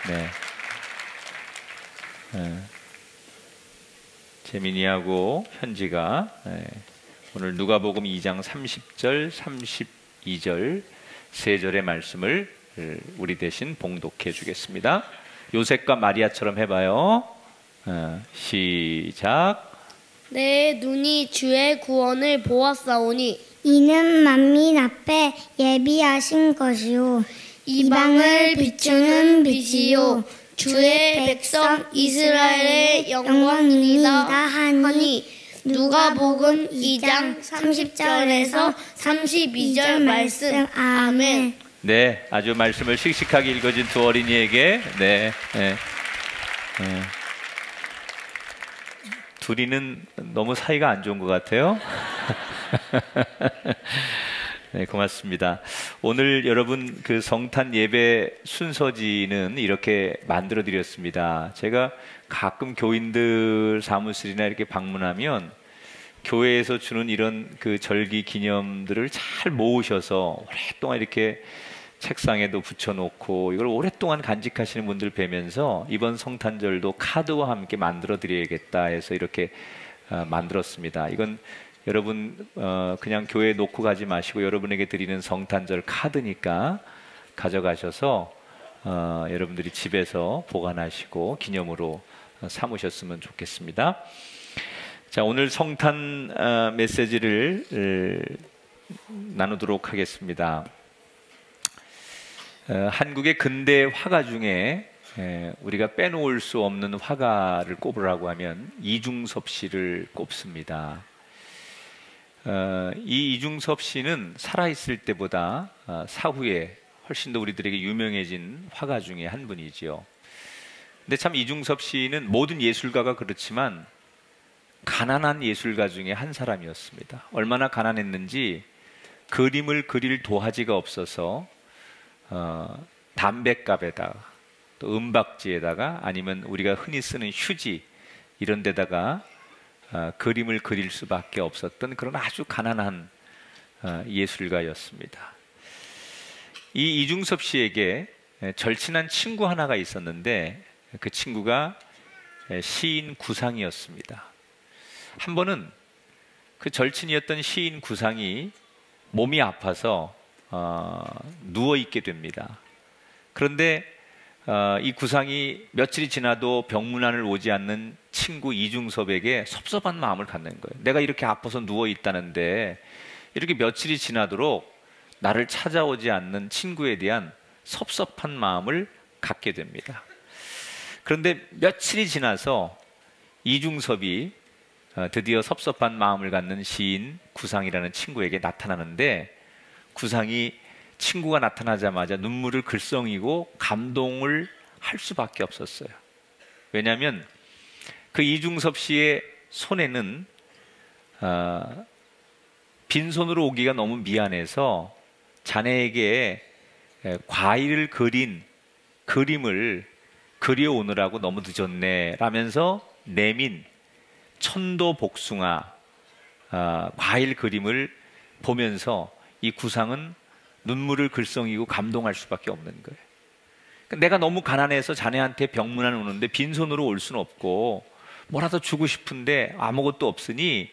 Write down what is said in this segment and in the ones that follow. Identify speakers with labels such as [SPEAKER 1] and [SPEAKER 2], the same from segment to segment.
[SPEAKER 1] 네. 재민이하고 현지가 오늘 누가복음 2장 30절, 32절 세 절의 말씀을 우리 대신 봉독해 주겠습니다. 요셉과 마리아처럼 해봐요. 시작.
[SPEAKER 2] 내 눈이 주의 구원을 보았사오니
[SPEAKER 3] 이는 만민 앞에 예비하신 것이요 이방을 비추는 빛이요 주의 백성 이스라엘의 영광이니이다 하니 누가복음 2장 30절에서 32절 말씀. 아멘.
[SPEAKER 1] 네, 아주 말씀을 씩씩하게 읽어준 두 어린이에게 둘이는 너무 사이가 안 좋은 것 같아요. 네, 고맙습니다. 오늘 여러분 그 성탄 예배 순서지는 이렇게 만들어 드렸습니다. 제가 가끔 교인들 사무실이나 이렇게 방문하면 교회에서 주는 이런 그 절기 기념들을 잘 모으셔서 오랫동안 이렇게 책상에도 붙여놓고 이걸 오랫동안 간직하시는 분들 뵈면서 이번 성탄절도 카드와 함께 만들어 드려야겠다 해서 이렇게 만들었습니다. 이건 여러분 그냥 교회에 놓고 가지 마시고 여러분에게 드리는 성탄절 카드니까 가져가셔서 여러분들이 집에서 보관하시고 기념으로 삼으셨으면 좋겠습니다. 자, 오늘 성탄 메시지를 나누도록 하겠습니다. 한국의 근대 화가 중에 우리가 빼놓을 수 없는 화가를 꼽으라고 하면 이중섭 씨를 꼽습니다. 이 이중섭 씨는 살아있을 때보다 사후에 훨씬 더 우리들에게 유명해진 화가 중에 한 분이지요. 근데 참 이중섭 씨는 모든 예술가가 그렇지만 가난한 예술가 중에 한 사람이었습니다. 얼마나 가난했는지 그림을 그릴 도화지가 없어서 담뱃갑에다가 또 은박지에다가 아니면 우리가 흔히 쓰는 휴지 이런 데다가 그림을 그릴 수밖에 없었던 그런 아주 가난한 예술가였습니다. 이 이중섭 씨에게 절친한 친구 하나가 있었는데 그 친구가 시인 구상이었습니다. 한 번은 그 절친이었던 시인 구상이 몸이 아파서 누워있게 됩니다. 그런데 이 구상이 며칠이 지나도 병문안을 오지 않는 친구 이중섭에게 섭섭한 마음을 갖는 거예요. 내가 이렇게 아파서 누워있다는데 이렇게 며칠이 지나도록 나를 찾아오지 않는 친구에 대한 섭섭한 마음을 갖게 됩니다. 그런데 며칠이 지나서 이중섭이 드디어 섭섭한 마음을 갖는 시인 구상이라는 친구에게 나타나는데 구상이 친구가 나타나자마자 눈물을 글썽이고 감동을 할 수밖에 없었어요. 왜냐하면 그 이중섭 씨의 손에는 빈손으로 오기가 너무 미안해서 자네에게 과일을 그린 그림을 그려오느라고 너무 늦었네 라면서 내민 천도복숭아 과일 그림을 보면서 이 구상은 눈물을 글썽이고 감동할 수밖에 없는 거예요. 내가 너무 가난해서 자네한테 병문안 오는데 빈손으로 올 수는 없고 뭐라도 주고 싶은데 아무것도 없으니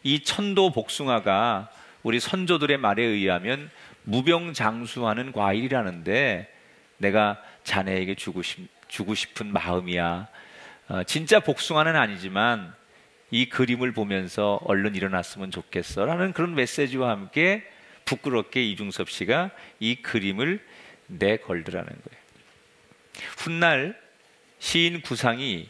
[SPEAKER 1] 이 천도복숭아가 우리 선조들의 말에 의하면 무병장수하는 과일이라는데 내가 자네에게 주고 싶은 마음이야. 진짜 복숭아는 아니지만 이 그림을 보면서 얼른 일어났으면 좋겠어 라는 그런 메시지와 함께 부끄럽게 이중섭 씨가 이 그림을 내걸더라는 거예요. 훗날 시인 구상이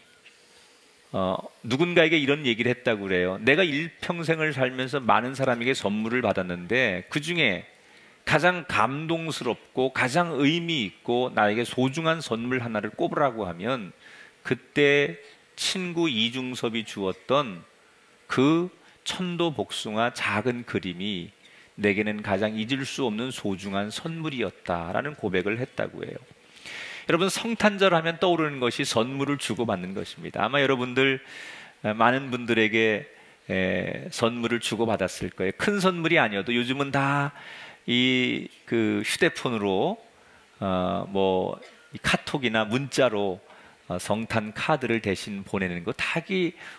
[SPEAKER 1] 누군가에게 이런 얘기를 했다고 그래요. 내가 일평생을 살면서 많은 사람에게 선물을 받았는데 그 중에 가장 감동스럽고 가장 의미 있고 나에게 소중한 선물 하나를 꼽으라고 하면 그때 친구 이중섭이 주었던 그 천도복숭아 작은 그림이 내게는 가장 잊을 수 없는 소중한 선물이었다라는 고백을 했다고 해요. 여러분, 성탄절 하면 떠오르는 것이 선물을 주고받는 것입니다. 아마 여러분들 많은 분들에게 선물을 주고받았을 거예요. 큰 선물이 아니어도 요즘은 다 이 그 휴대폰으로 뭐 이 카톡이나 문자로 성탄 카드를 대신 보내는 거, 다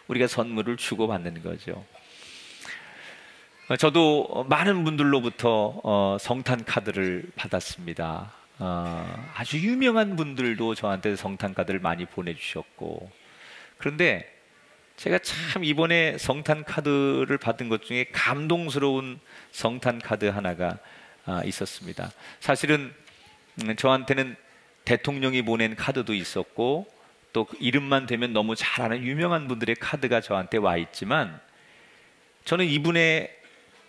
[SPEAKER 1] 우리가 선물을 주고받는 거죠. 저도 많은 분들로부터 성탄 카드를 받았습니다. 아주 유명한 분들도 저한테 성탄 카드를 많이 보내주셨고, 그런데 제가 참 이번에 성탄 카드를 받은 것 중에 감동스러운 성탄 카드 하나가 있었습니다. 사실은 저한테는 대통령이 보낸 카드도 있었고, 또 이름만 되면 너무 잘 아는 유명한 분들의 카드가 저한테 와 있지만, 저는 이분의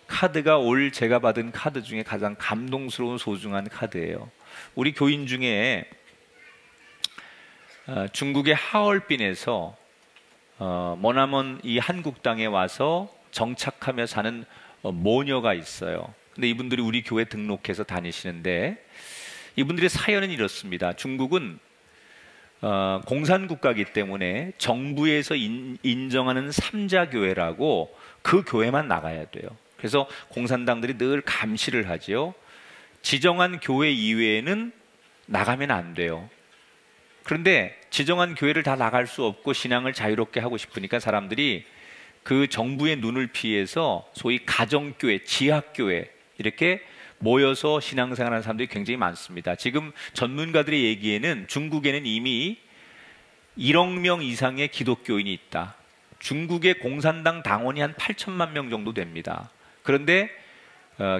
[SPEAKER 1] 카드가 올 제가 받은 카드 중에 가장 감동스러운 소중한 카드예요. 우리 교인 중에 중국의 하얼빈에서 머나먼 이 한국 땅에 와서 정착하며 사는 모녀가 있어요. 근데 이분들이 우리 교회 등록해서 다니시는데, 이분들의 사연은 이렇습니다. 중국은 공산국가이기 때문에 정부에서 인정하는 삼자교회라고 그 교회만 나가야 돼요. 그래서 공산당들이 늘 감시를 하지요. 지정한 교회 이외에는 나가면 안 돼요. 그런데 지정한 교회를 다 나갈 수 없고 신앙을 자유롭게 하고 싶으니까 사람들이 그 정부의 눈을 피해서 소위 가정교회, 지하교회 이렇게 모여서 신앙생활하는 사람들이 굉장히 많습니다. 지금 전문가들의 얘기에는 중국에는 이미 1억 명 이상의 기독교인이 있다. 중국의 공산당 당원이 한 8천만 명 정도 됩니다. 그런데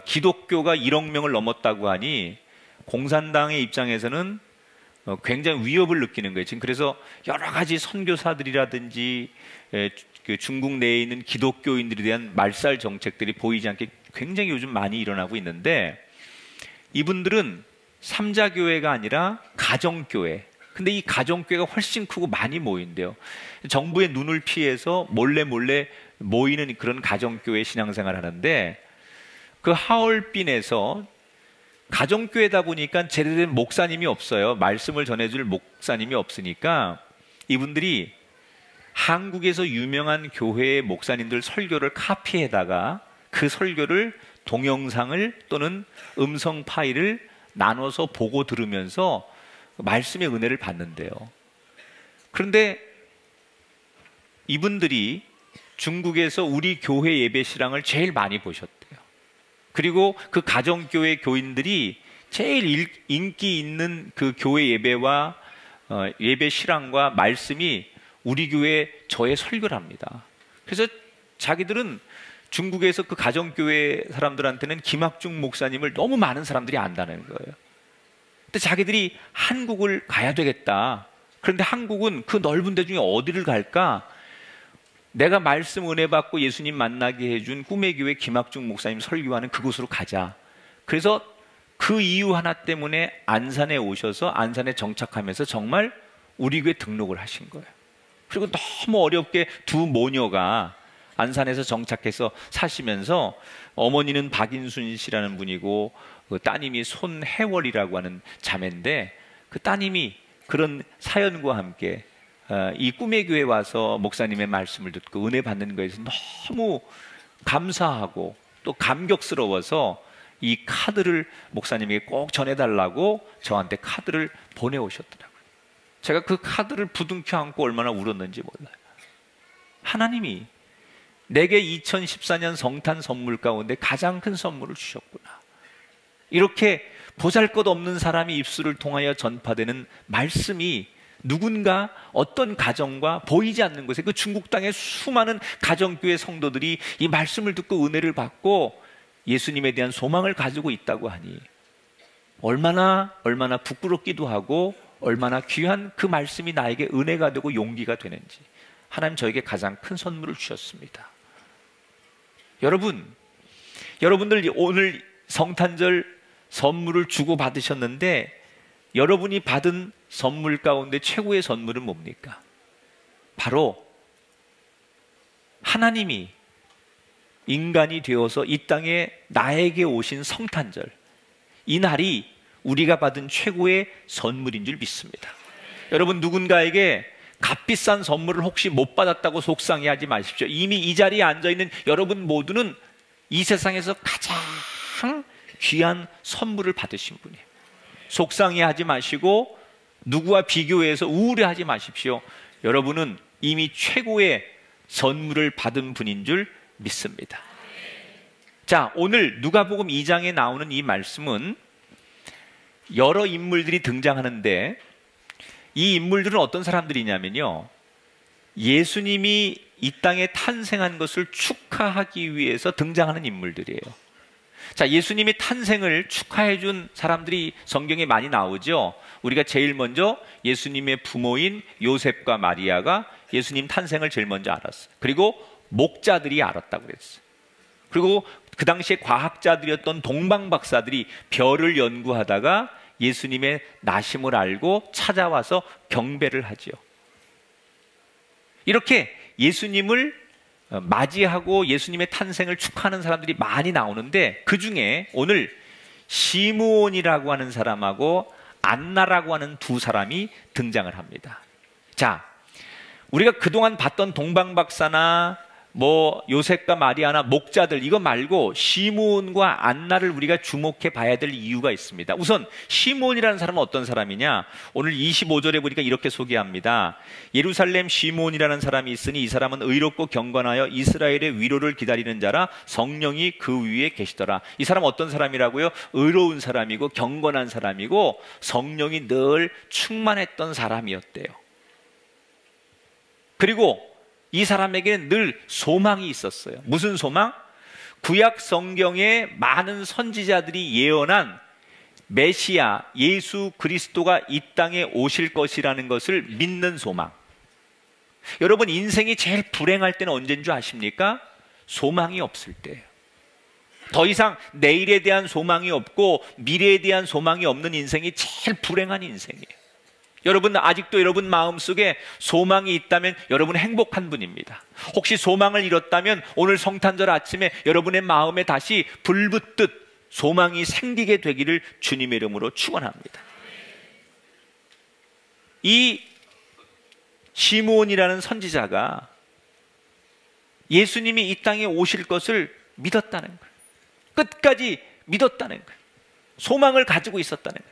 [SPEAKER 1] 기독교가 1억 명을 넘었다고 하니 공산당의 입장에서는 굉장히 위협을 느끼는 거예요. 지금 그래서 여러 가지 선교사들이라든지 그 중국 내에 있는 기독교인들에 대한 말살 정책들이 보이지 않게 굉장히 요즘 많이 일어나고 있는데, 이분들은 삼자교회가 아니라 가정교회. 근데 이 가정교회가 훨씬 크고 많이 모인대요. 정부의 눈을 피해서 몰래 모이는 그런 가정교회 신앙생활을 하는데, 그 하얼빈에서 가정교회다 보니까 제대로 된 목사님이 없어요. 말씀을 전해줄 목사님이 없으니까 이분들이 한국에서 유명한 교회의 목사님들 설교를 카피해다가 그 설교를 동영상을 또는 음성 파일을 나눠서 보고 들으면서 말씀의 은혜를 받는데요. 그런데 이분들이 중국에서 우리 교회 예배 실황을 제일 많이 보셨대요. 그리고 그 가정교회 교인들이 제일 인기 있는 그 교회 예배와 예배 실황과 말씀이 우리 교회 저의 설교랍니다. 그래서 자기들은 중국에서 그 가정교회 사람들한테는 김학중 목사님을 너무 많은 사람들이 안다는 거예요. 근데 자기들이 한국을 가야 되겠다. 그런데 한국은 그 넓은 데 중에 어디를 갈까? 내가 말씀 은혜 받고 예수님 만나게 해준 꿈의 교회 김학중 목사님 설교하는 그곳으로 가자. 그래서 그 이유 하나 때문에 안산에 오셔서 안산에 정착하면서 정말 우리 교회 등록을 하신 거예요. 그리고 너무 어렵게 두 모녀가 안산에서 정착해서 사시면서, 어머니는 박인순 씨라는 분이고 그 따님이 손혜월이라고 하는 자매인데, 그 따님이 그런 사연과 함께 이 꿈의 교회에 와서 목사님의 말씀을 듣고 은혜 받는 것에서 너무 감사하고 또 감격스러워서 이 카드를 목사님에게 꼭 전해달라고 저한테 카드를 보내오셨더라고요. 제가 그 카드를 부둥켜 안고 얼마나 울었는지 몰라요. 하나님이 내게 2014년 성탄 선물 가운데 가장 큰 선물을 주셨구나. 이렇게 보잘것없는 사람이 입술을 통하여 전파되는 말씀이 누군가 어떤 가정과 보이지 않는 곳에, 그 중국 땅의 수많은 가정교회 성도들이 이 말씀을 듣고 은혜를 받고 예수님에 대한 소망을 가지고 있다고 하니 얼마나 부끄럽기도 하고 얼마나 귀한 그 말씀이 나에게 은혜가 되고 용기가 되는지, 하나님 저에게 가장 큰 선물을 주셨습니다. 여러분들 오늘 성탄절 선물을 주고 받으셨는데, 여러분이 받은 선물 가운데 최고의 선물은 뭡니까? 바로 하나님이 인간이 되어서 이 땅에 나에게 오신 성탄절, 이 날이 우리가 받은 최고의 선물인 줄 믿습니다. 여러분, 누군가에게 값비싼 선물을 혹시 못 받았다고 속상해하지 마십시오. 이미 이 자리에 앉아있는 여러분 모두는 이 세상에서 가장 귀한 선물을 받으신 분이에요. 속상해하지 마시고 누구와 비교해서 우울해하지 마십시오. 여러분은 이미 최고의 선물을 받은 분인 줄 믿습니다. 자, 오늘 누가복음 2장에 나오는 이 말씀은 여러 인물들이 등장하는데, 이 인물들은 어떤 사람들이냐면요, 예수님이 이 땅에 탄생한 것을 축하하기 위해서 등장하는 인물들이에요. 자, 예수님이 탄생을 축하해 준 사람들이 성경에 많이 나오죠. 우리가 제일 먼저 예수님의 부모인 요셉과 마리아가 예수님 탄생을 제일 먼저 알았어요. 그리고 목자들이 알았다고 그랬어요. 그리고 그 당시에 과학자들이었던 동방박사들이 별을 연구하다가 예수님의 나심을 알고 찾아와서 경배를 하죠. 이렇게 예수님을 맞이하고 예수님의 탄생을 축하하는 사람들이 많이 나오는데, 그 중에 오늘 시므온이라고 하는 사람하고 안나라고 하는 두 사람이 등장을 합니다. 자, 우리가 그동안 봤던 동방박사나 요셉과 마리아나 목자들, 이거 말고 시므온과 안나를 우리가 주목해 봐야 될 이유가 있습니다. 우선 시므온이라는 사람은 어떤 사람이냐? 오늘 25절에 보니까 이렇게 소개합니다. 예루살렘 시므온이라는 사람이 있으니 이 사람은 의롭고 경건하여 이스라엘의 위로를 기다리는 자라, 성령이 그 위에 계시더라. 이 사람 어떤 사람이라고요? 의로운 사람이고 경건한 사람이고 성령이 늘 충만했던 사람이었대요. 그리고 이 사람에게는 늘 소망이 있었어요. 무슨 소망? 구약 성경에 많은 선지자들이 예언한 메시아 예수 그리스도가 이 땅에 오실 것이라는 것을 믿는 소망. 여러분, 인생이 제일 불행할 때는 언제인 줄 아십니까? 소망이 없을 때예요. 더 이상 내일에 대한 소망이 없고 미래에 대한 소망이 없는 인생이 제일 불행한 인생이에요. 여러분, 아직도 여러분 마음속에 소망이 있다면 여러분 행복한 분입니다. 혹시 소망을 잃었다면 오늘 성탄절 아침에 여러분의 마음에 다시 불붙듯 소망이 생기게 되기를 주님의 이름으로 축원합니다. 이 시므온이라는 선지자가 예수님이 이 땅에 오실 것을 믿었다는 거예요. 끝까지 믿었다는 거예요. 소망을 가지고 있었다는 거예요.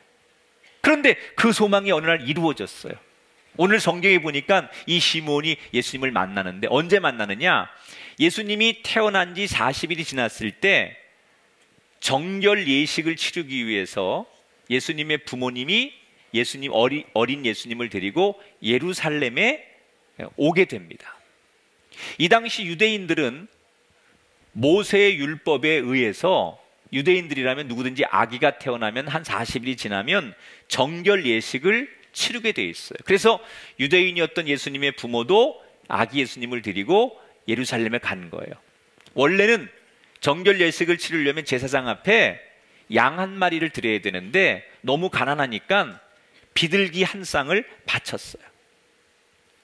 [SPEAKER 1] 그런데 그 소망이 어느 날 이루어졌어요. 오늘 성경에 보니까 이 시므온이 예수님을 만나는데, 언제 만나느냐? 예수님이 태어난 지 40일이 지났을 때 정결 예식을 치르기 위해서 예수님의 부모님이 어린 예수님을 데리고 예루살렘에 오게 됩니다. 이 당시 유대인들은 모세의 율법에 의해서, 유대인들이라면 누구든지 아기가 태어나면 한 40일이 지나면 정결 예식을 치르게 돼 있어요. 그래서 유대인이었던 예수님의 부모도 아기 예수님을 데리고 예루살렘에 간 거예요. 원래는 정결 예식을 치르려면 제사장 앞에 양 한 마리를 드려야 되는데 너무 가난하니까 비둘기 한 쌍을 바쳤어요.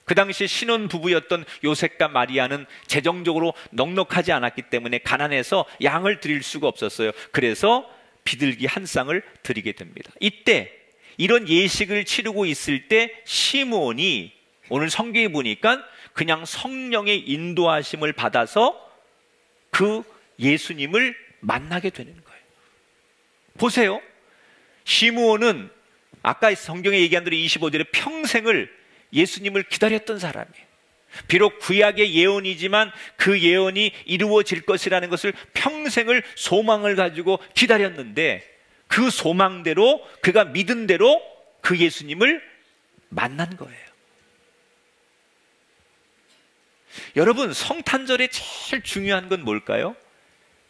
[SPEAKER 1] 그 당시 신혼부부였던 요셉과 마리아는 재정적으로 넉넉하지 않았기 때문에 가난해서 양을 드릴 수가 없었어요. 그래서 비둘기 한 쌍을 드리게 됩니다. 이때 이런 예식을 치르고 있을 때 시므온이, 오늘 성경에 보니까 그냥 성령의 인도하심을 받아서 그 예수님을 만나게 되는 거예요. 보세요. 시므온은 아까 성경에 얘기한 대로 25절에 평생을 예수님을 기다렸던 사람이에요. 비록 구약의 예언이지만 그 예언이 이루어질 것이라는 것을 평생을 소망을 가지고 기다렸는데, 그 소망대로, 그가 믿은 대로 그 예수님을 만난 거예요. 여러분, 성탄절에 제일 중요한 건 뭘까요?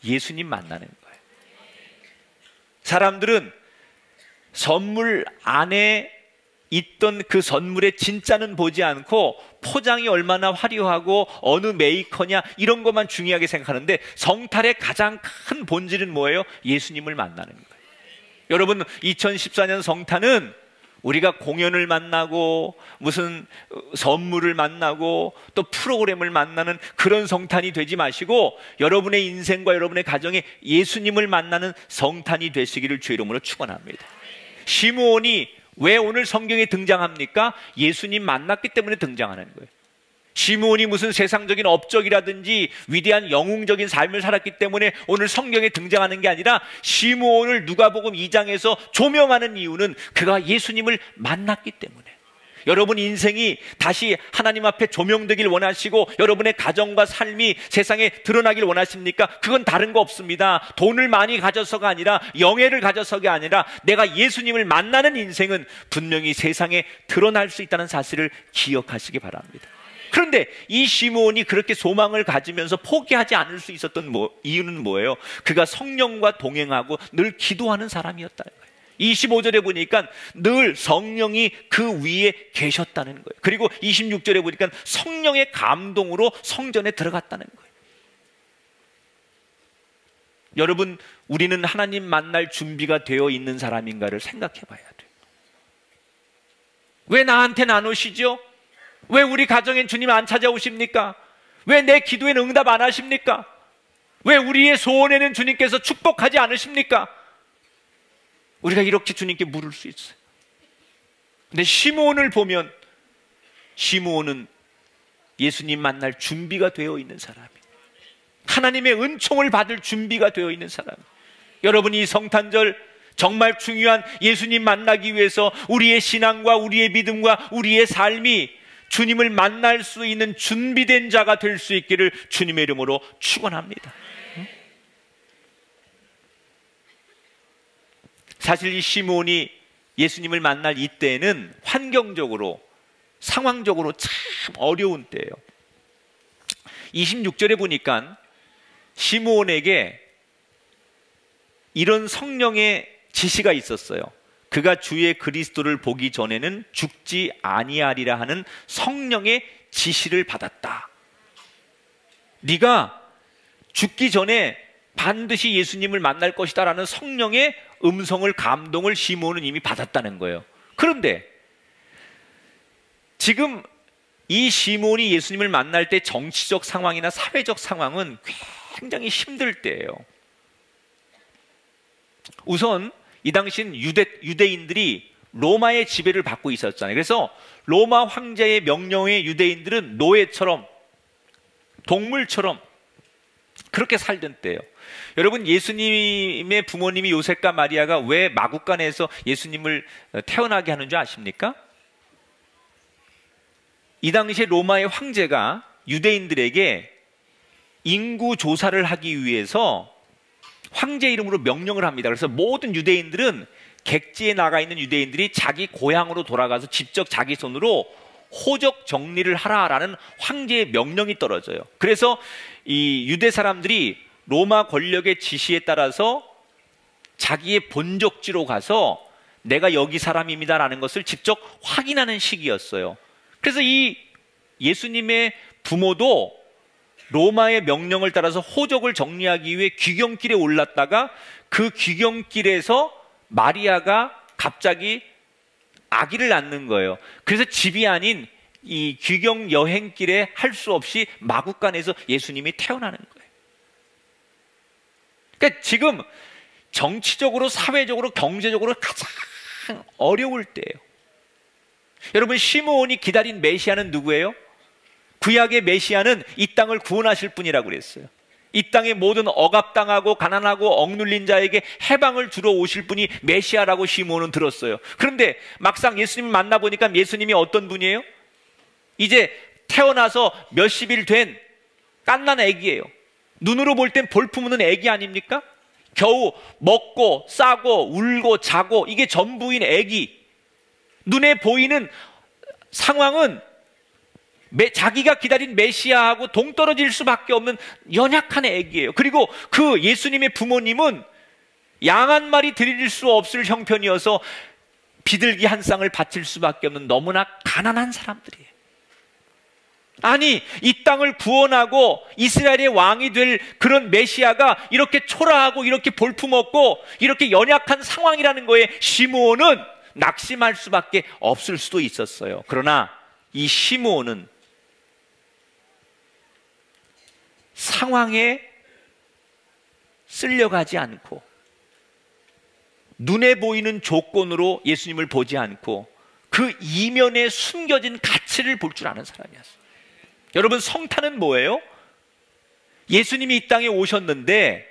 [SPEAKER 1] 예수님 만나는 거예요. 사람들은 선물 안에 있던 그 선물의 진짜는 보지 않고 포장이 얼마나 화려하고 어느 메이커냐 이런 것만 중요하게 생각하는데, 성탄의 가장 큰 본질은 뭐예요? 예수님을 만나는 거예요. 여러분, 2014년 성탄은 우리가 공연을 만나고 무슨 선물을 만나고 또 프로그램을 만나는 그런 성탄이 되지 마시고, 여러분의 인생과 여러분의 가정에 예수님을 만나는 성탄이 되시기를 주의 이름으로 축원합니다. 시므온이 왜 오늘 성경에 등장합니까? 예수님 만났기 때문에 등장하는 거예요. 시므온이 무슨 세상적인 업적이라든지 위대한 영웅적인 삶을 살았기 때문에 오늘 성경에 등장하는 게 아니라 시므온을 누가복음 2장에서 조명하는 이유는 그가 예수님을 만났기 때문에. 여러분 인생이 다시 하나님 앞에 조명되길 원하시고 여러분의 가정과 삶이 세상에 드러나길 원하십니까? 그건 다른 거 없습니다. 돈을 많이 가져서가 아니라, 영예를 가져서가 아니라 내가 예수님을 만나는 인생은 분명히 세상에 드러날 수 있다는 사실을 기억하시기 바랍니다. 그런데 이 시므온이 그렇게 소망을 가지면서 포기하지 않을 수 있었던 이유는 뭐예요? 그가 성령과 동행하고 늘 기도하는 사람이었다는 거예요. 25절에 보니까 늘 성령이 그 위에 계셨다는 거예요. 그리고 26절에 보니까 성령의 감동으로 성전에 들어갔다는 거예요. 여러분, 우리는 하나님 만날 준비가 되어 있는 사람인가를 생각해 봐야 돼요. 왜 나한테는 안 오시죠? 왜 우리 가정엔 주님 안 찾아오십니까? 왜 내 기도에는 응답 안 하십니까? 왜 우리의 소원에는 주님께서 축복하지 않으십니까? 우리가 이렇게 주님께 물을 수 있어요. 근데 시므온을 보면 시므온은 예수님 만날 준비가 되어 있는 사람이에요. 하나님의 은총을 받을 준비가 되어 있는 사람. 여러분이 이 성탄절 정말 중요한 예수님 만나기 위해서 우리의 신앙과 우리의 믿음과 우리의 삶이 주님을 만날 수 있는 준비된 자가 될 수 있기를 주님의 이름으로 축원합니다. 사실 이 시므온이 예수님을 만날 이때는 환경적으로, 상황적으로 참 어려운 때예요. 26절에 보니까 시므온에게 이런 성령의 지시가 있었어요. 그가 주의 그리스도를 보기 전에는 죽지 아니하리라 하는 성령의 지시를 받았다. 네가 죽기 전에 반드시 예수님을 만날 것이다 라는 성령의 음성을, 감동을 시므온은 이미 받았다는 거예요. 그런데 지금 이 시므온이 예수님을 만날 때 정치적 상황이나 사회적 상황은 굉장히 힘들 때예요. 우선 이 당시엔 유대인들이 로마의 지배를 받고 있었잖아요. 그래서 로마 황제의 명령에 유대인들은 노예처럼, 동물처럼 그렇게 살던 때예요. 여러분, 예수님의 부모님이 요셉과 마리아가 왜 마구간에서 예수님을 태어나게 하는 줄 아십니까? 이 당시에 로마의 황제가 유대인들에게 인구 조사를 하기 위해서 황제 이름으로 명령을 합니다. 그래서 모든 유대인들은, 객지에 나가 있는 유대인들이 자기 고향으로 돌아가서 직접 자기 손으로 호적 정리를 하라라는 황제의 명령이 떨어져요. 그래서 이 유대 사람들이 로마 권력의 지시에 따라서 자기의 본적지로 가서 내가 여기 사람입니다라는 것을 직접 확인하는 시기였어요. 그래서 이 예수님의 부모도 로마의 명령을 따라서 호적을 정리하기 위해 귀경길에 올랐다가 그 귀경길에서 마리아가 갑자기 아기를 낳는 거예요. 그래서 집이 아닌 이 귀경 여행길에 할 수 없이 마구간에서 예수님이 태어나는 거예요. 그러니까 지금 정치적으로, 사회적으로, 경제적으로 가장 어려울 때예요. 여러분, 시므온이 기다린 메시아는 누구예요? 구약의 메시아는 이 땅을 구원하실 분이라고 그랬어요. 이 땅의 모든 억압당하고 가난하고 억눌린 자에게 해방을 주러 오실 분이 메시아라고 시므온은 들었어요. 그런데 막상 예수님을 만나보니까 예수님이 어떤 분이에요? 이제 태어나서 몇십일 된 갓난 애기예요. 눈으로 볼 땐 볼품없는 애기 아닙니까? 겨우 먹고 싸고 울고 자고 이게 전부인 애기. 눈에 보이는 상황은 자기가 기다린 메시아하고 동떨어질 수밖에 없는 연약한 애기예요. 그리고 그 예수님의 부모님은 양 한 마리 드릴 수 없을 형편이어서 비둘기 한 쌍을 바칠 수밖에 없는 너무나 가난한 사람들이에요. 아니, 이 땅을 구원하고 이스라엘의 왕이 될 그런 메시아가 이렇게 초라하고 이렇게 볼품없고 이렇게 연약한 상황이라는 거에 시므온은 낙심할 수밖에 없을 수도 있었어요. 그러나 이 시므온은 상황에 쓸려가지 않고 눈에 보이는 조건으로 예수님을 보지 않고 그 이면에 숨겨진 가치를 볼 줄 아는 사람이었어요. 여러분, 성탄은 뭐예요? 예수님이 이 땅에 오셨는데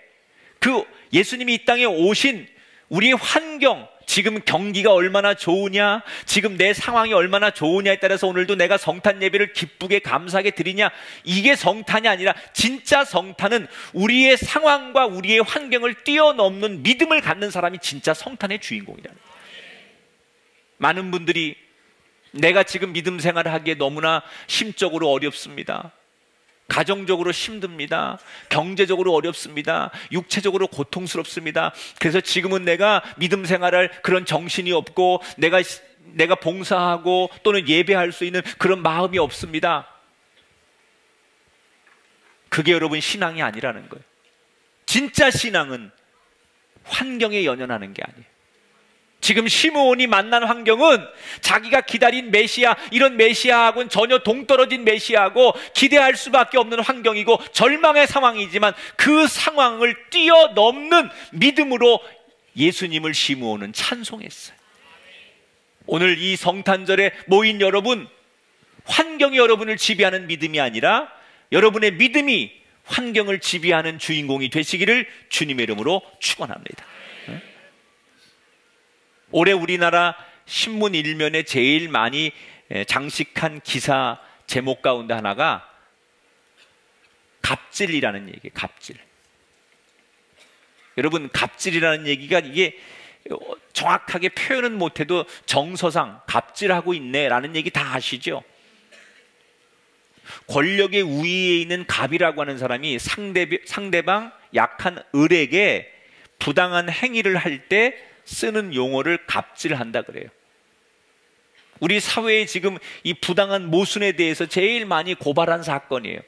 [SPEAKER 1] 그 예수님이 이 땅에 오신 우리의 환경, 지금 경기가 얼마나 좋으냐, 지금 내 상황이 얼마나 좋으냐에 따라서 오늘도 내가 성탄 예배를 기쁘게 감사하게 드리냐, 이게 성탄이 아니라 진짜 성탄은 우리의 상황과 우리의 환경을 뛰어넘는 믿음을 갖는 사람이 진짜 성탄의 주인공이라는 거예요. 많은 분들이 내가 지금 믿음 생활을 하기에 너무나 심적으로 어렵습니다, 가정적으로 힘듭니다, 경제적으로 어렵습니다, 육체적으로 고통스럽습니다, 그래서 지금은 내가 믿음 생활할 그런 정신이 없고 내가 봉사하고 또는 예배할 수 있는 그런 마음이 없습니다. 그게 여러분 신앙이 아니라는 거예요. 진짜 신앙은 환경에 연연하는 게 아니에요. 지금 시므온이 만난 환경은 자기가 기다린 메시아, 이런 메시아하고는 전혀 동떨어진 메시아하고 기대할 수밖에 없는 환경이고 절망의 상황이지만 그 상황을 뛰어넘는 믿음으로 예수님을 시므온은 찬송했어요. 오늘 이 성탄절에 모인 여러분, 환경이 여러분을 지배하는 믿음이 아니라 여러분의 믿음이 환경을 지배하는 주인공이 되시기를 주님의 이름으로 축원합니다. 올해 우리나라 신문 일면에 제일 많이 장식한 기사 제목 가운데 하나가 갑질이라는 얘기예요. 갑질. 여러분, 갑질이라는 얘기가 이게 정확하게 표현은 못해도 정서상 갑질하고 있네라는 얘기 다 아시죠? 권력의 우위에 있는 갑이라고 하는 사람이 상대방 약한 을에게 부당한 행위를 할 때 쓰는 용어를 갑질한다 그래요. 우리 사회에 지금 이 부당한 모순에 대해서 제일 많이 고발한 사건이에요.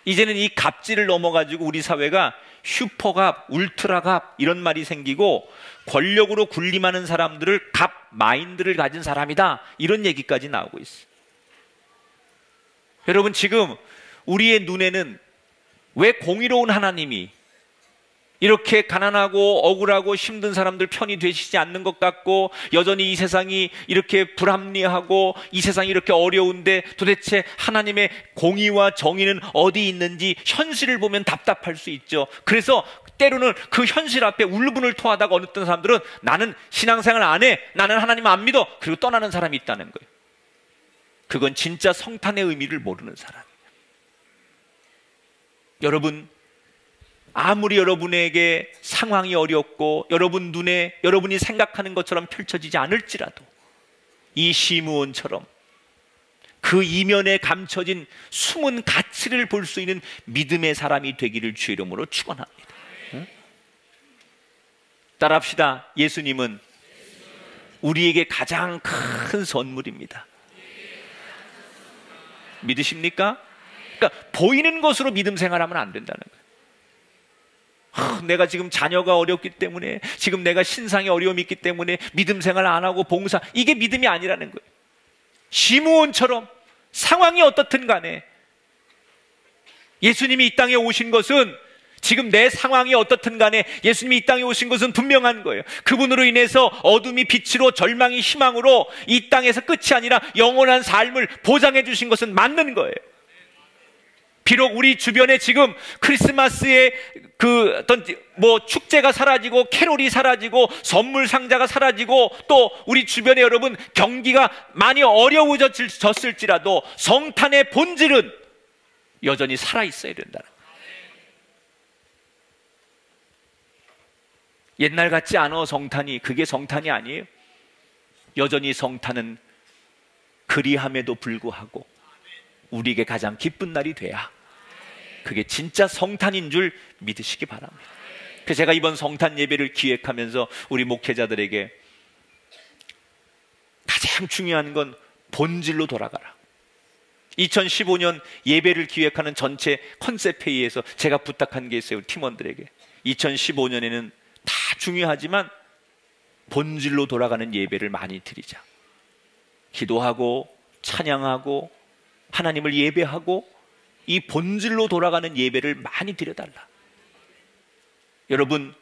[SPEAKER 1] 이제는 이 갑질을 넘어가지고 우리 사회가 슈퍼갑, 울트라갑 이런 말이 생기고 권력으로 군림하는 사람들을 갑 마인드를 가진 사람이다, 이런 얘기까지 나오고 있어요. 여러분, 지금 우리의 눈에는 왜 공의로운 하나님이 이렇게 가난하고 억울하고 힘든 사람들 편이 되시지 않는 것 같고, 여전히 이 세상이 이렇게 불합리하고 이 세상이 이렇게 어려운데 도대체 하나님의 공의와 정의는 어디 있는지 현실을 보면 답답할 수 있죠. 그래서 때로는 그 현실 앞에 울분을 토하다가 어느 사람들은 나는 신앙생활 안 해, 나는 하나님 안 믿어, 그리고 떠나는 사람이 있다는 거예요. 그건 진짜 성탄의 의미를 모르는 사람이에요. 여러분, 아무리 여러분에게 상황이 어렵고 여러분 눈에 여러분이 생각하는 것처럼 펼쳐지지 않을지라도 이 시므온처럼 그 이면에 감춰진 숨은 가치를 볼 수 있는 믿음의 사람이 되기를 주의 이름으로 축원합니다. 응? 따라합시다. 예수님은 우리에게 가장 큰 선물입니다. 믿으십니까? 그러니까 보이는 것으로 믿음 생활하면 안 된다는 거예요. 내가 지금 자녀가 어렵기 때문에, 지금 내가 신상에 어려움이 있기 때문에 믿음 생활 안 하고 봉사, 이게 믿음이 아니라는 거예요. 시므온처럼 상황이 어떻든 간에 예수님이 이 땅에 오신 것은, 지금 내 상황이 어떻든 간에 예수님이 이 땅에 오신 것은 분명한 거예요. 그분으로 인해서 어둠이 빛으로, 절망이 희망으로 이 땅에서 끝이 아니라 영원한 삶을 보장해 주신 것은 맞는 거예요. 비록 우리 주변에 지금 크리스마스에 그 어떤 뭐 축제가 사라지고 캐롤이 사라지고 선물 상자가 사라지고 또 우리 주변에 여러분 경기가 많이 어려워졌을지라도 성탄의 본질은 여전히 살아있어야 된다는 거예요. 옛날 같지 않아 성탄이. 그게 성탄이 아니에요. 여전히 성탄은 그리함에도 불구하고 우리에게 가장 기쁜 날이 돼야 그게 진짜 성탄인 줄 믿으시기 바랍니다. 그래서 제가 이번 성탄 예배를 기획하면서 우리 목회자들에게 가장 중요한 건 본질로 돌아가라. 2015년 예배를 기획하는 전체 컨셉 회의에서 제가 부탁한 게 있어요. 팀원들에게 2015년에는 다 중요하지만 본질로 돌아가는 예배를 많이 드리자. 기도하고 찬양하고 하나님을 예배하고 이 본질로 돌아가는 예배를 많이 드려달라. 여러분,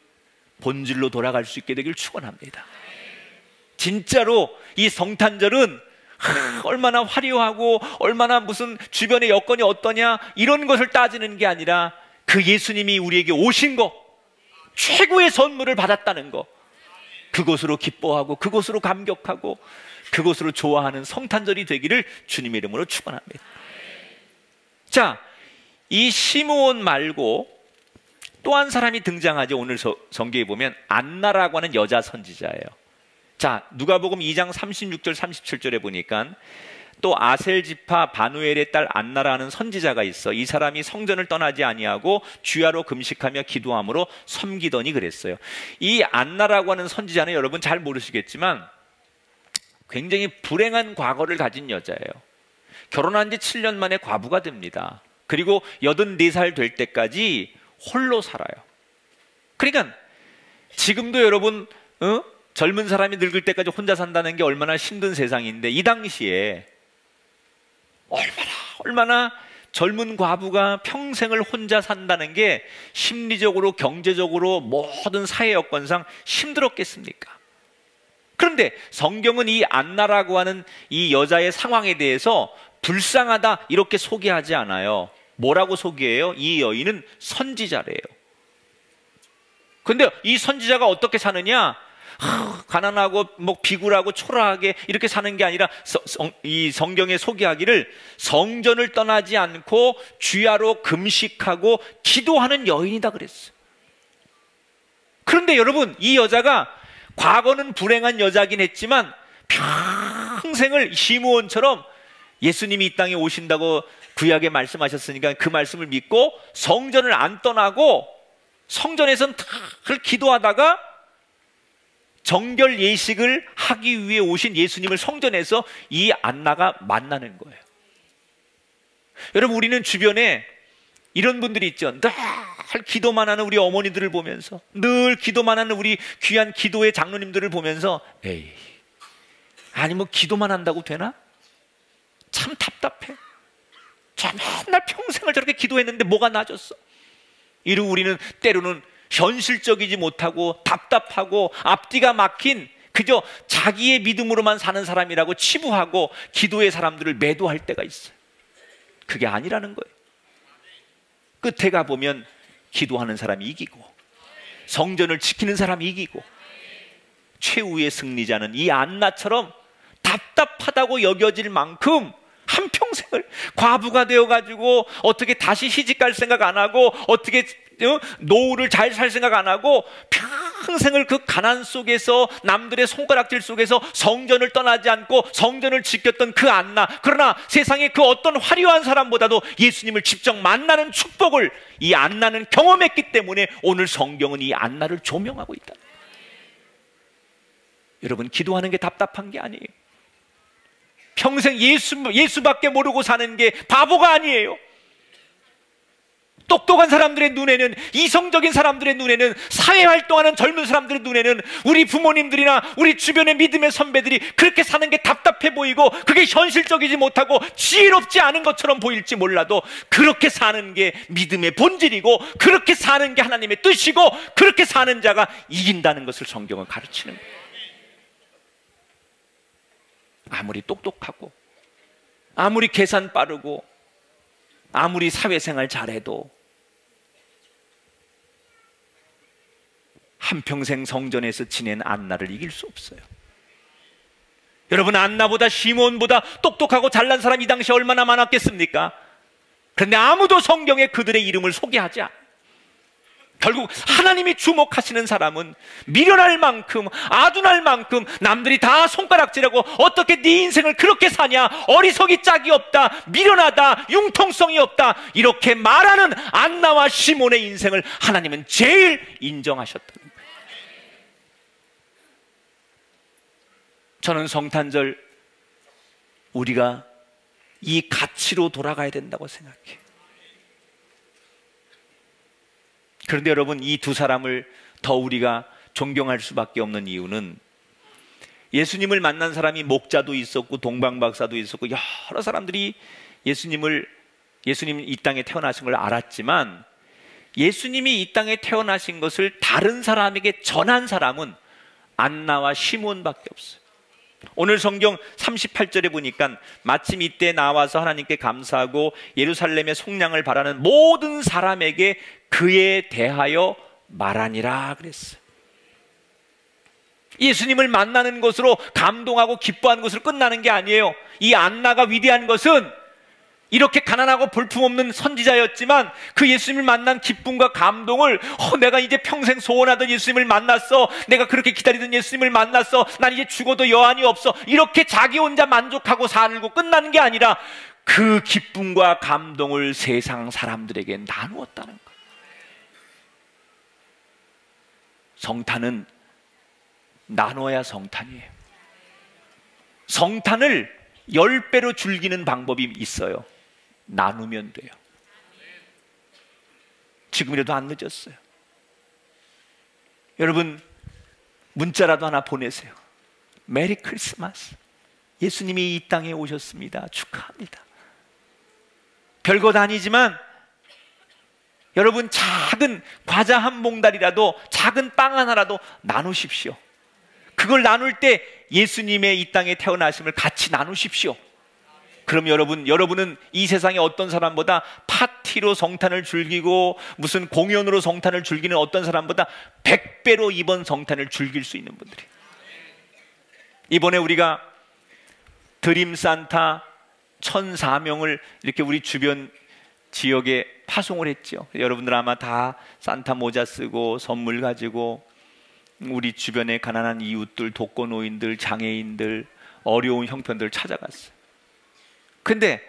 [SPEAKER 1] 본질로 돌아갈 수 있게 되길 축원합니다. 진짜로 이 성탄절은 얼마나 화려하고 얼마나 무슨 주변의 여건이 어떠냐 이런 것을 따지는 게 아니라 그 예수님이 우리에게 오신 거, 최고의 선물을 받았다는 거, 그것으로 기뻐하고 그것으로 감격하고 그것으로 좋아하는 성탄절이 되기를 주님의 이름으로 축원합니다. 자, 이 시므온 말고 또 한 사람이 등장하죠. 오늘 성경에 보면 안나라고 하는 여자 선지자예요. 자, 누가복음 2장 36절 37절에 보니까 또 아셀 지파 바누엘의 딸 안나라는 선지자가 있어. 이 사람이 성전을 떠나지 아니하고 주야로 금식하며 기도함으로 섬기더니 그랬어요. 이 안나라고 하는 선지자는 여러분 잘 모르시겠지만 굉장히 불행한 과거를 가진 여자예요. 결혼한 지 7년 만에 과부가 됩니다. 그리고 84살 될 때까지 홀로 살아요. 그러니까 지금도 여러분 젊은 사람이 늙을 때까지 혼자 산다는 게 얼마나 힘든 세상인데, 이 당시에 얼마나 젊은 과부가 평생을 혼자 산다는 게 심리적으로 경제적으로 모든 사회 여건상 힘들었겠습니까? 그런데 성경은 이 안나라고 하는 이 여자의 상황에 대해서 불쌍하다 이렇게 소개하지 않아요. 뭐라고 소개해요? 이 여인은 선지자래요. 근데 이 선지자가 어떻게 사느냐? 가난하고 뭐 비굴하고 초라하게 이렇게 사는 게 아니라 이 성경에 소개하기를 성전을 떠나지 않고 주야로 금식하고 기도하는 여인이다 그랬어요. 그런데 여러분, 이 여자가 과거는 불행한 여자긴 했지만 평생을 시므온처럼 예수님이 이 땅에 오신다고 구약에 말씀하셨으니까 그 말씀을 믿고 성전을 안 떠나고 성전에서는 늘 기도하다가 정결 예식을 하기 위해 오신 예수님을 성전에서 이 안나가 만나는 거예요. 여러분, 우리는 주변에 이런 분들이 있죠. 늘 기도만 하는 우리 어머니들을 보면서, 늘 기도만 하는 우리 귀한 기도의 장로님들을 보면서, 에이, 아니 뭐 기도만 한다고 되나? 참 답답해. 저 맨날 평생을 저렇게 기도했는데 뭐가 나아졌어? 이러고 우리는 때로는 현실적이지 못하고 답답하고 앞뒤가 막힌 그저 자기의 믿음으로만 사는 사람이라고 치부하고 기도의 사람들을 매도할 때가 있어요. 그게 아니라는 거예요. 끝에 가보면 기도하는 사람이 이기고 성전을 지키는 사람이 이기고 최후의 승리자는 이 안나처럼 답답하다고 여겨질 만큼 한평생을 과부가 되어가지고 어떻게 다시 시집갈 생각 안 하고 어떻게 노후를 잘 살 생각 안 하고 평생을 그 가난 속에서 남들의 손가락질 속에서 성전을 떠나지 않고 성전을 지켰던 그 안나, 그러나 세상에 그 어떤 화려한 사람보다도 예수님을 직접 만나는 축복을 이 안나는 경험했기 때문에 오늘 성경은 이 안나를 조명하고 있다. 여러분, 기도하는 게 답답한 게 아니에요. 평생 예수밖에 모르고 사는 게 바보가 아니에요. 똑똑한 사람들의 눈에는, 이성적인 사람들의 눈에는, 사회활동하는 젊은 사람들의 눈에는 우리 부모님들이나 우리 주변의 믿음의 선배들이 그렇게 사는 게 답답해 보이고 그게 현실적이지 못하고 지혜롭지 않은 것처럼 보일지 몰라도 그렇게 사는 게 믿음의 본질이고 그렇게 사는 게 하나님의 뜻이고 그렇게 사는 자가 이긴다는 것을 성경은 가르치는 거예요. 아무리 똑똑하고 아무리 계산 빠르고 아무리 사회생활 잘해도 한평생 성전에서 지낸 안나를 이길 수 없어요. 여러분, 안나보다 시몬보다 똑똑하고 잘난 사람이 이 당시에 얼마나 많았겠습니까? 그런데 아무도 성경에 그들의 이름을 소개하지 않아요. 결국 하나님이 주목하시는 사람은 미련할 만큼, 아둔할 만큼 남들이 다 손가락질하고 어떻게 네 인생을 그렇게 사냐, 어리석이 짝이 없다, 미련하다, 융통성이 없다, 이렇게 말하는 안나와 시몬의 인생을 하나님은 제일 인정하셨다는 거예요. 저는 성탄절 우리가 이 가치로 돌아가야 된다고 생각해요. 그런데 여러분, 이 두 사람을 더 우리가 존경할 수밖에 없는 이유는 예수님을 만난 사람이 목자도 있었고 동방박사도 있었고 여러 사람들이 예수님 이 땅에 태어나신 걸 알았지만 예수님이 이 땅에 태어나신 것을 다른 사람에게 전한 사람은 안나와 시몬밖에 없어요. 오늘 성경 38절에 보니까 마침 이때 나와서 하나님께 감사하고 예루살렘의 속량을 바라는 모든 사람에게 그에 대하여 말하니라 그랬어요. 예수님을 만나는 것으로 감동하고 기뻐하는 것으로 끝나는 게 아니에요. 이 안나가 위대한 것은 이렇게 가난하고 볼품없는 선지자였지만 그 예수님을 만난 기쁨과 감동을 내가 이제 평생 소원하던 예수님을 만났어, 내가 그렇게 기다리던 예수님을 만났어, 난 이제 죽어도 여한이 없어, 이렇게 자기 혼자 만족하고 살고 끝나는 게 아니라 그 기쁨과 감동을 세상 사람들에게 나누었다는 거예요. 성탄은 나눠야 성탄이에요. 성탄을 10배로 즐기는 방법이 있어요. 나누면 돼요. 지금이라도 안 늦었어요. 여러분, 문자라도 하나 보내세요. 메리 크리스마스. 예수님이 이 땅에 오셨습니다. 축하합니다. 별것 아니지만 여러분, 작은 과자 한 봉다리라도, 작은 빵 하나라도 나누십시오. 그걸 나눌 때 예수님의 이 땅에 태어나심을 같이 나누십시오. 그럼 여러분은 이 세상의 어떤 사람보다 파티로 성탄을 즐기고 무슨 공연으로 성탄을 즐기는 어떤 사람보다 100배로 이번 성탄을 즐길 수 있는 분들이에요. 이번에 우리가 드림 산타 1,004명을 이렇게 우리 주변 지역에 파송을 했죠. 여러분들 아마 다 산타 모자 쓰고 선물 가지고 우리 주변의 가난한 이웃들, 독거노인들, 장애인들, 어려운 형편들 찾아갔어요. 근데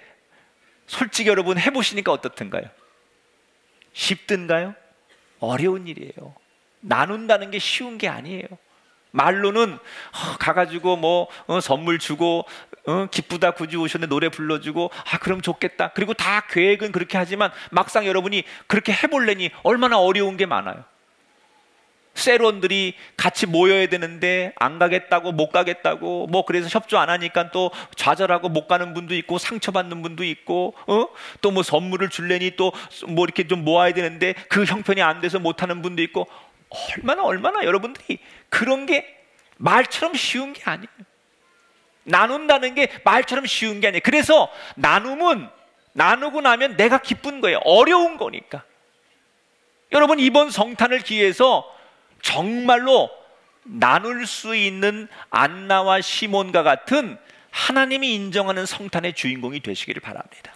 [SPEAKER 1] 솔직히 여러분 해보시니까 어떻던가요? 쉽던가요? 어려운 일이에요. 나눈다는 게 쉬운 게 아니에요. 말로는 가가지고 선물 주고 기쁘다 굳이 오셨는데 노래 불러주고 그럼 좋겠다, 그리고 다 계획은 그렇게 하지만 막상 여러분이 그렇게 해볼래니 얼마나 어려운 게 많아요. 세론들이 같이 모여야 되는데 안 가겠다고, 못 가겠다고, 그래서 협조 안 하니까 또 좌절하고 못 가는 분도 있고, 상처받는 분도 있고, 또 선물을 줄래니 또 이렇게 좀 모아야 되는데 그 형편이 안 돼서 못 하는 분도 있고, 얼마나 여러분들이 그런 게 말처럼 쉬운 게 아니에요. 나눈다는 게 말처럼 쉬운 게 아니에요. 그래서 나누고 나면 내가 기쁜 거예요. 어려운 거니까. 여러분, 이번 성탄을 기해서 정말로 나눌 수 있는 안나와 시몬과 같은 하나님이 인정하는 성탄의 주인공이 되시기를 바랍니다.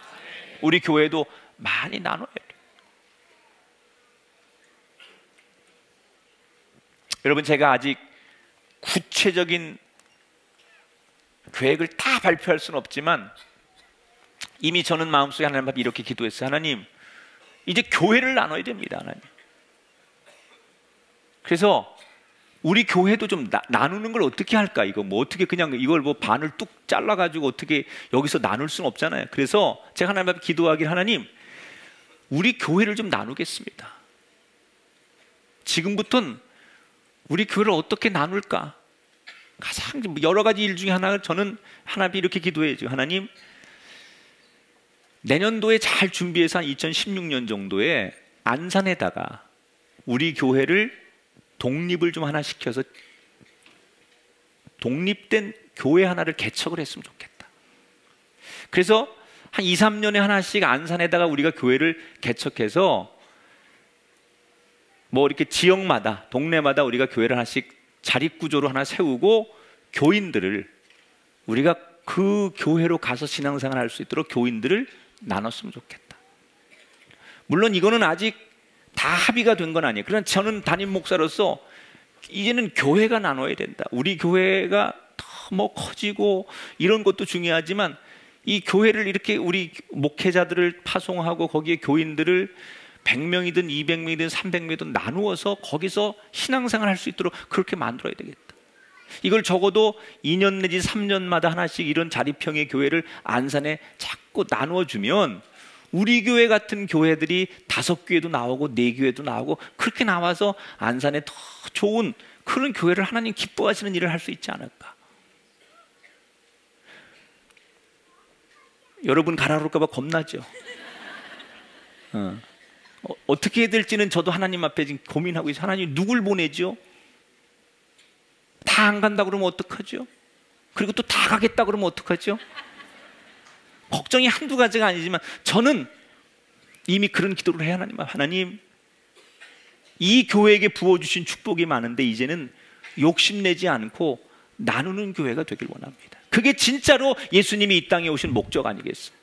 [SPEAKER 1] 우리 교회도 많이 나눠야 돼요. 여러분, 제가 아직 구체적인 계획을 다 발표할 수는 없지만 이미 저는 마음속에 하나님 앞에 이렇게 기도했어요. 하나님, 이제 교회를 나눠야 됩니다. 하나님. 그래서 우리 교회도 좀 나누는 걸 어떻게 할까? 이거 어떻게 그냥 이걸 반을 뚝 잘라가지고 어떻게 여기서 나눌 수는 없잖아요. 그래서 제가 하나님 앞에 기도하길, 하나님, 우리 교회를 좀 나누겠습니다. 지금부터는 우리 교회를 어떻게 나눌까? 가장 여러 가지 일 중에 하나가, 저는 하나님 이렇게 기도해야죠. 하나님, 내년도에 잘 준비해서 한 2016년 정도에 안산에다가 우리 교회를 독립을 좀 하나 시켜서 독립된 교회 하나를 개척을 했으면 좋겠다. 그래서 한 2, 3년에 하나씩 안산에다가 우리가 교회를 개척해서 이렇게 지역마다, 동네마다 우리가 교회를 하나씩 자립구조로 하나 세우고 교인들을, 우리가 그 교회로 가서 신앙생활 할 수 있도록 교인들을 나눴으면 좋겠다. 물론 이거는 아직 다 합의가 된 건 아니에요. 그러나 저는 담임 목사로서 이제는 교회가 나눠야 된다. 우리 교회가 더 커지고 이런 것도 중요하지만 이 교회를 이렇게 우리 목회자들을 파송하고 거기에 교인들을 100명이든 200명이든 300명이든 나누어서 거기서 신앙생활 할 수 있도록 그렇게 만들어야 되겠다. 이걸 적어도 2년 내지 3년마다 하나씩 이런 자립형의 교회를 안산에 자꾸 나누어주면 우리 교회 같은 교회들이 5교회도 나오고 4교회도 나오고 그렇게 나와서 안산에 더 좋은 그런 교회를 하나님 기뻐하시는 일을 할 수 있지 않을까. 여러분 가라앉을까 봐 겁나죠. 어떻게 해야 될지는 저도 하나님 앞에 지금 고민하고 있어요. 하나님 누굴 보내죠? 다 안 간다 그러면 어떡하죠? 그리고 또 다 가겠다 그러면 어떡하죠? 걱정이 한두 가지가 아니지만 저는 이미 그런 기도를 해야 하나님, 하나님 이 교회에게 부어주신 축복이 많은데 이제는 욕심내지 않고 나누는 교회가 되길 원합니다. 그게 진짜로 예수님이 이 땅에 오신 목적 아니겠어요?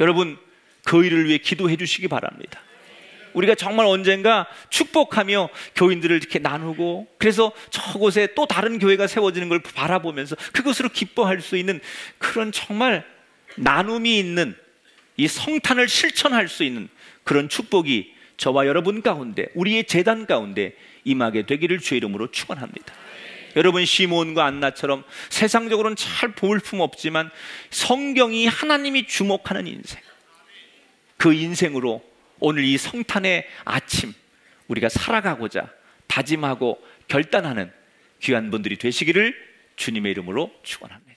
[SPEAKER 1] 여러분 그 일을 위해 기도해 주시기 바랍니다. 우리가 정말 언젠가 축복하며 교인들을 이렇게 나누고, 그래서 저곳에 또 다른 교회가 세워지는 걸 바라보면서 그것으로 기뻐할 수 있는 그런 정말 나눔이 있는 이 성탄을 실천할 수 있는 그런 축복이 저와 여러분 가운데, 우리의 재단 가운데 임하게 되기를 주의 이름으로 축원합니다. 여러분 시므온과 안나처럼 세상적으로는 잘 볼품 없지만 성경이 하나님이 주목하는 인생, 그 인생으로 오늘 이 성탄의 아침 우리가 살아가고자 다짐하고 결단하는 귀한 분들이 되시기를 주님의 이름으로 축원합니다.